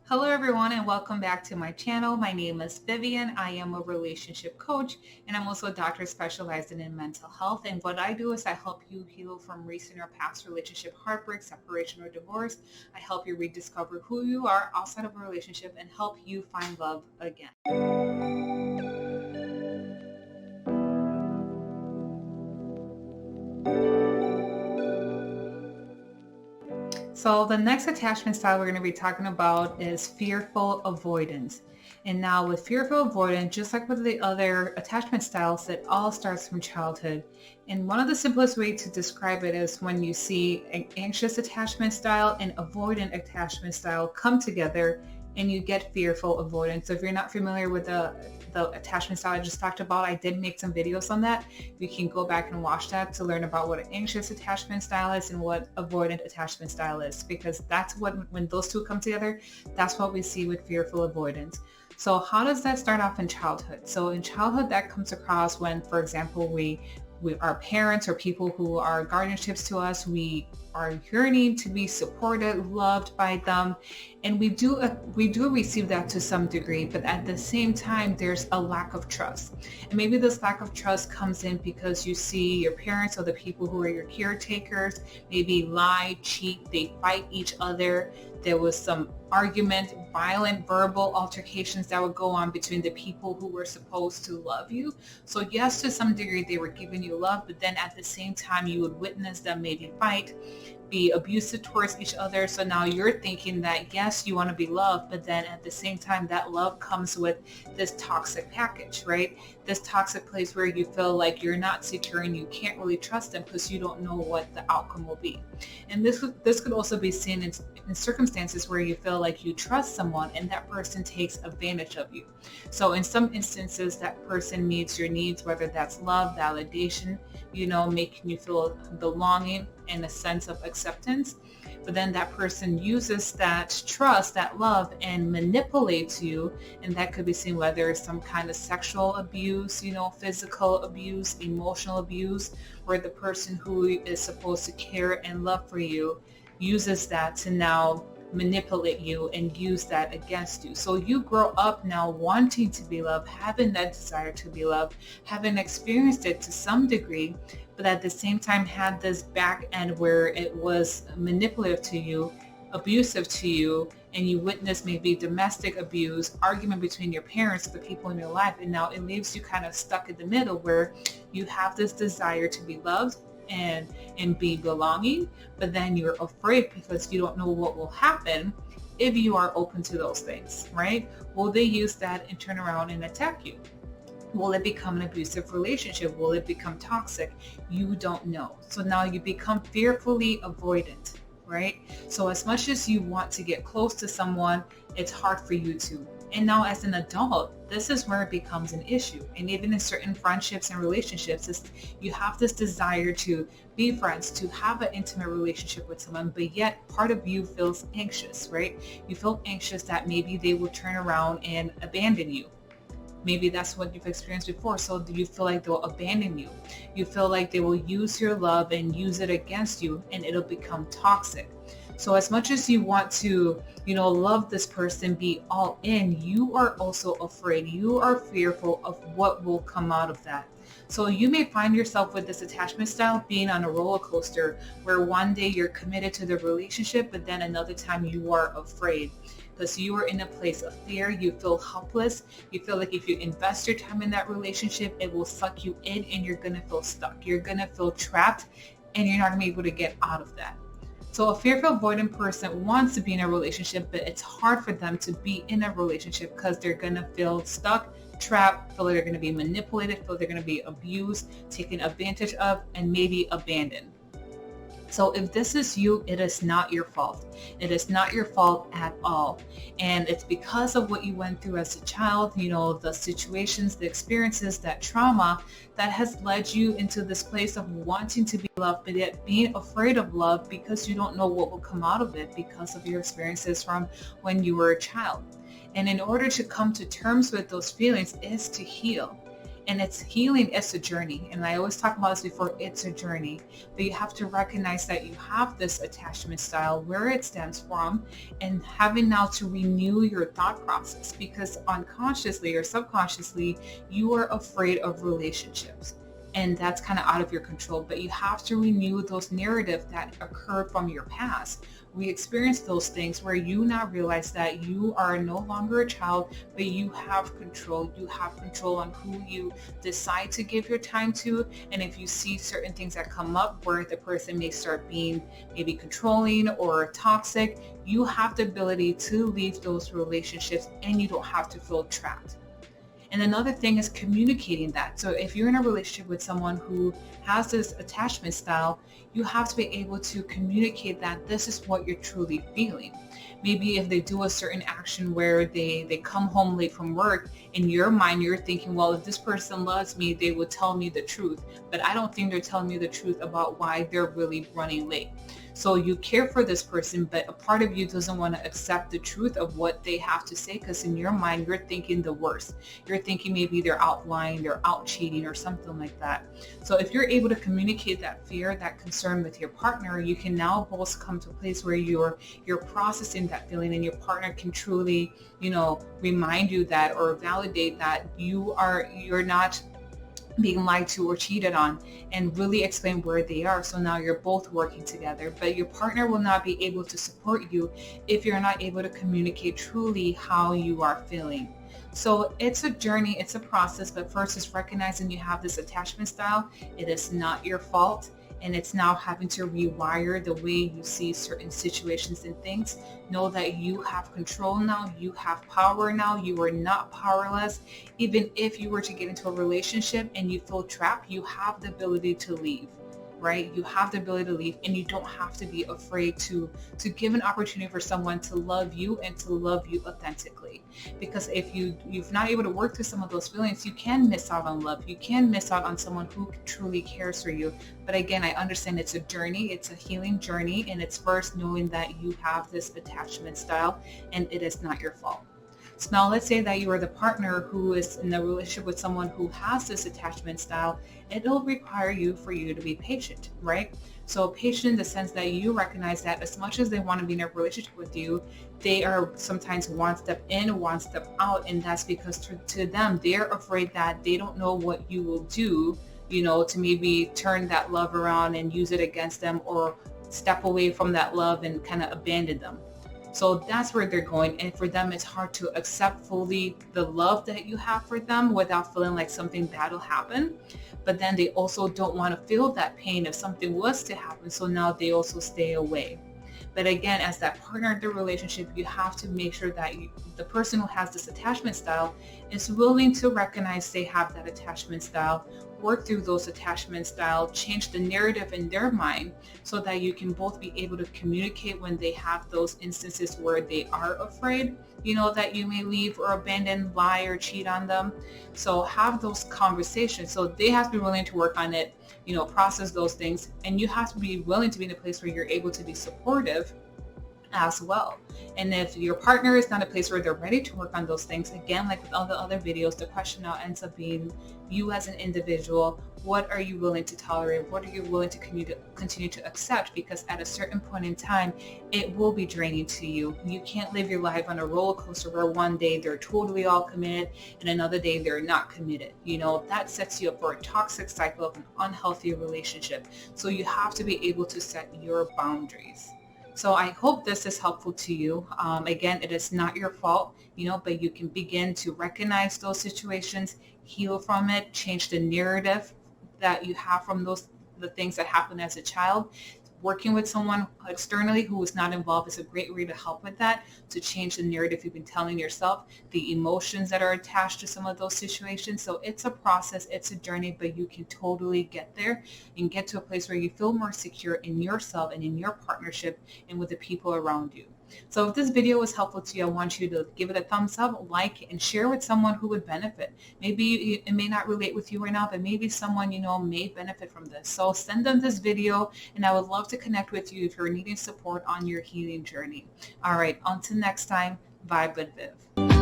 Hello everyone and welcome back to my channel. My name is Vivian. I am a relationship coach and I'm also a doctor specializing in mental health. And what I do is I help you heal from recent or past relationship heartbreak, separation, or divorce. I help you rediscover who you are outside of a relationship and help you find love again. So the next attachment style we're going to be talking about is fearful avoidance. And now with fearful avoidance, just like with the other attachment styles, it all starts from childhood. And one of the simplest ways to describe it is when you see an anxious attachment style and avoidant attachment style come together and you get fearful avoidance. So if you're not familiar with the attachment style I just talked about, I did make some videos on that. You can go back and watch that to learn about what an anxious attachment style is and what avoidant attachment style is, because that's what, when those two come together, that's what we see with fearful avoidance. So how does that start off in childhood? So in childhood, that comes across when, for example, we our parents or people who are guardianships to us, we are yearning to be supported, loved by them, and we do receive that to some degree, but at the same time there's a lack of trust. And maybe this lack of trust comes in because you see your parents or the people who are your caretakers maybe lie, cheat, they fight each other. There was some argument, violent verbal altercations that would go on between the people who were supposed to love you. So yes, to some degree they were giving you love, but then at the same time you would witness them maybe fight, be abusive towards each other. So now you're thinking that yes, you want to be loved, but then at the same time that love comes with this toxic package, right? This toxic place where you feel like you're not secure and you can't really trust them because you don't know what the outcome will be. And this could also be seen in circumstances where you feel like you trust someone and that person takes advantage of you. So in some instances, that person meets your needs, whether that's love, validation, making you feel belonging and a sense of acceptance. But then that person uses that trust, that love, and manipulates you. And that could be seen whether it's some kind of sexual abuse, physical abuse, emotional abuse, where the person who is supposed to care and love for you uses that to now manipulate you and use that against you. So you grow up now wanting to be loved, having that desire to be loved, having experienced it to some degree, but at the same time had this back end where it was manipulative to you, abusive to you, and you witness maybe domestic abuse, argument between your parents, the people in your life, and now it leaves you kind of stuck in the middle where you have this desire to be loved and be belonging, but then you're afraid because you don't know what will happen if you are open to those things, right? Will they use that and turn around and attack you? Will it become an abusive relationship? Will it become toxic? You don't know. So now you become fearfully avoidant, right? So as much as you want to get close to someone, it's hard for you to. And now as an adult, this is where it becomes an issue. And even in certain friendships and relationships, you have this desire to be friends, to have an intimate relationship with someone, but yet part of you feels anxious, right? You feel anxious that maybe they will turn around and abandon you. Maybe that's what you've experienced before. So do you feel like they'll abandon you? You feel like they will use your love and use it against you and it'll become toxic. So as much as you want to, love this person, be all in, you are also afraid. You are fearful of what will come out of that. So you may find yourself with this attachment style being on a roller coaster where one day you're committed to the relationship, but then another time you are afraid because you are in a place of fear. You feel helpless. You feel like if you invest your time in that relationship, it will suck you in and you're going to feel stuck. You're going to feel trapped and you're not going to be able to get out of that. So a fearful avoidant person wants to be in a relationship, but it's hard for them to be in a relationship because they're going to feel stuck, trapped, feel like they're going to be manipulated, feel they're going to be abused, taken advantage of, and maybe abandoned. So if this is you, it is not your fault. It is not your fault at all. And it's because of what you went through as a child, the situations, the experiences, that trauma that has led you into this place of wanting to be loved, but yet being afraid of love because you don't know what will come out of it because of your experiences from when you were a child. And in order to come to terms with those feelings is to heal. And it's healing, it's a journey. And I always talk about this before, it's a journey. But you have to recognize that you have this attachment style, where it stems from, and having now to renew your thought process, because unconsciously or subconsciously, you are afraid of relationships. And that's kind of out of your control, but you have to renew those narratives that occurred from your past. We experience those things where you now realize that you are no longer a child, but you have control. You have control on who you decide to give your time to. And if you see certain things that come up where the person may start being maybe controlling or toxic, you have the ability to leave those relationships and you don't have to feel trapped. And another thing is communicating that. So if you're in a relationship with someone who has this attachment style, you have to be able to communicate that this is what you're truly feeling. Maybe if they do a certain action where they come home late from work, in your mind you're thinking, well, if this person loves me, they would tell me the truth. But I don't think they're telling me the truth about why they're really running late. So you care for this person, but a part of you doesn't want to accept the truth of what they have to say, because in your mind, you're thinking the worst. You're thinking maybe they're out lying, they're out cheating or something like that. So if you're able to communicate that fear, that concern with your partner, you can now both come to a place where you're processing that feeling, and your partner can truly, remind you that, or validate that you're not being lied to or cheated on, and really explain where they are. So now you're both working together, but your partner will not be able to support you if you're not able to communicate truly how you are feeling. So it's a journey, it's a process, but first is recognizing you have this attachment style. It is not your fault. And it's now having to rewire the way you see certain situations and things. Know that you have control now, you have power now, you are not powerless. Even if you were to get into a relationship and you feel trapped, you have the ability to leave, right? You have the ability to leave, and you don't have to be afraid to give an opportunity for someone to love you and to love you authentically. Because if you're not able to work through some of those feelings, you can miss out on love. You can miss out on someone who truly cares for you. But again, I understand it's a journey, it's a healing journey, and it's first knowing that you have this attachment style and it is not your fault. So now let's say that you are the partner who is in a relationship with someone who has this attachment style. It'll require you to be patient, right? So patient in the sense that you recognize that as much as they want to be in a relationship with you, they are sometimes one step in, one step out. And that's because to them, they're afraid that they don't know what you will do, to maybe turn that love around and use it against them, or step away from that love and kind of abandon them. So that's where they're going. And for them, it's hard to accept fully the love that you have for them without feeling like something bad will happen. But then they also don't want to feel that pain if something was to happen. So now they also stay away. But again, as that partner in the relationship, you have to make sure that the person who has this attachment style is willing to recognize they have that attachment style, work through those attachment style, change the narrative in their mind so that you can both be able to communicate when they have those instances where they are afraid, that you may leave or abandon, lie or cheat on them. So have those conversations. So they have to be willing to work on it, process those things, and you have to be willing to be in a place where you're able to be supportive as well. And if your partner is not a place where they're ready to work on those things, again, like with all the other videos, the question now ends up being you as an individual. What are you willing to tolerate? What are you willing to continue to accept? Because at a certain point in time, it will be draining to you. You can't live your life on a roller coaster where one day they're totally all committed and another day they're not committed. That sets you up for a toxic cycle of an unhealthy relationship. So you have to be able to set your boundaries. So I hope this is helpful to you. Again, it is not your fault, but you can begin to recognize those situations, heal from it, change the narrative that you have from the things that happened as a child. Working with someone externally who is not involved is a great way to help with that, to change the narrative you've been telling yourself, the emotions that are attached to some of those situations. So it's a process, it's a journey, but you can totally get there and get to a place where you feel more secure in yourself and in your partnership and with the people around you. So if this video was helpful to you, I want you to give it a thumbs up, like, and share with someone who would benefit. Maybe it may not relate with you right now, but maybe someone may benefit from this. So send them this video, and I would love to connect with you if you're needing support on your healing journey. All right, until next time, vibe with Viv.